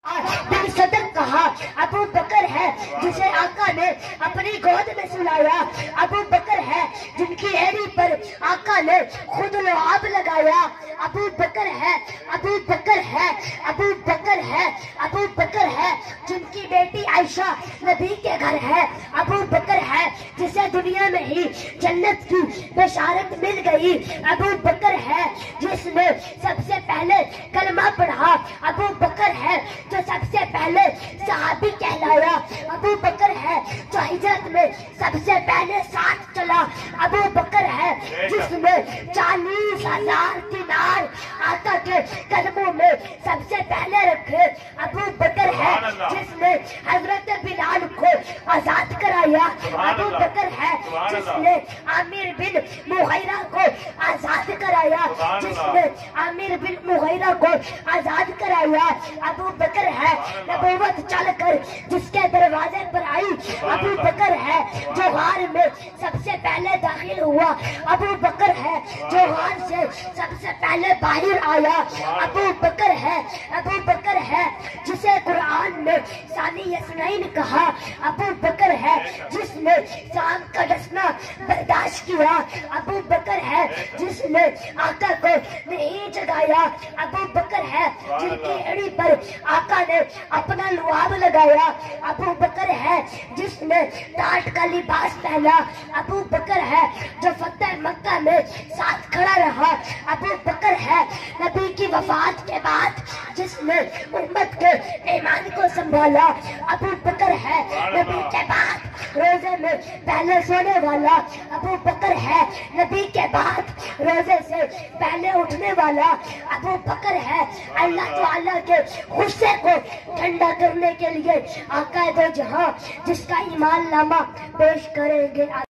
बिन सदक कहा अबू बकर है जिसे आका ने अपनी गोद में सुलाया। अबू बकर है जिनकी एड़ी पर आका ने खुद लुआब लगाया। अबू बकर है, अबू बकर है, अबू बकर है, अबू बकर है जिनकी बेटी आयशा नबी के घर है। अबू बकर है जिसे दुनिया में ही जन्नत की बशारत मिल गई। अबू बकर है जिसने सबसे पहले कलमा पढ़ा। अबू बकर है जो सबसे पहले सहाबी कहलाया। अबू बकर है जो हिजरत में सबसे पहले साथ चला। अबू बकर है जिसने 40,000 दिनार आका के कदमों में सबसे पहले रखे। अबू बकर है जिसने हजरत बिलाल को आजाद कराया। अबू बकर है जिसने आमिर बिन मुगैरा को आजाद कराया, जिसने आमिर बिन मुगैरा को आजाद कराया। अबू बकर है नबूवत चलकर जिसके दरवाजे पर आई। अबू बकर है जो गार में सबसे पहले दाखिल हुआ। अबू बकर है जो गार से सबसे पहले बाहर आया। अबू बकर है, अबू बकर है जिसे कुरान में सानी यसनैन कहा। अबू बकर है जिसने शाम का डसना बर्दाश्त किया। अबू बकर है जिसने आका को नहीं जगाया। अबू बकर है जिनकी एड़ी पर आका ने अपना लुआब लगाया। अबू बकर है जिसने टाट का लिबास पहना। अबू बकर है जो फतेह मक्का में साथ खड़ा रहा। अबू बकर है नबी की वफात के बाद जिसने उम्मत के ईमान को संभाला। अबू बकर है नबी के बाद रोजे में पहले सोने वाला। अबू बकर है नबी के बाद रोजे से पहले उठने वाला। अबू बकर है अल्लाह ताला के गुस्से को ठंडा करने के लिए आका दो जहां जिसका ईमान नामा पेश करेंगे।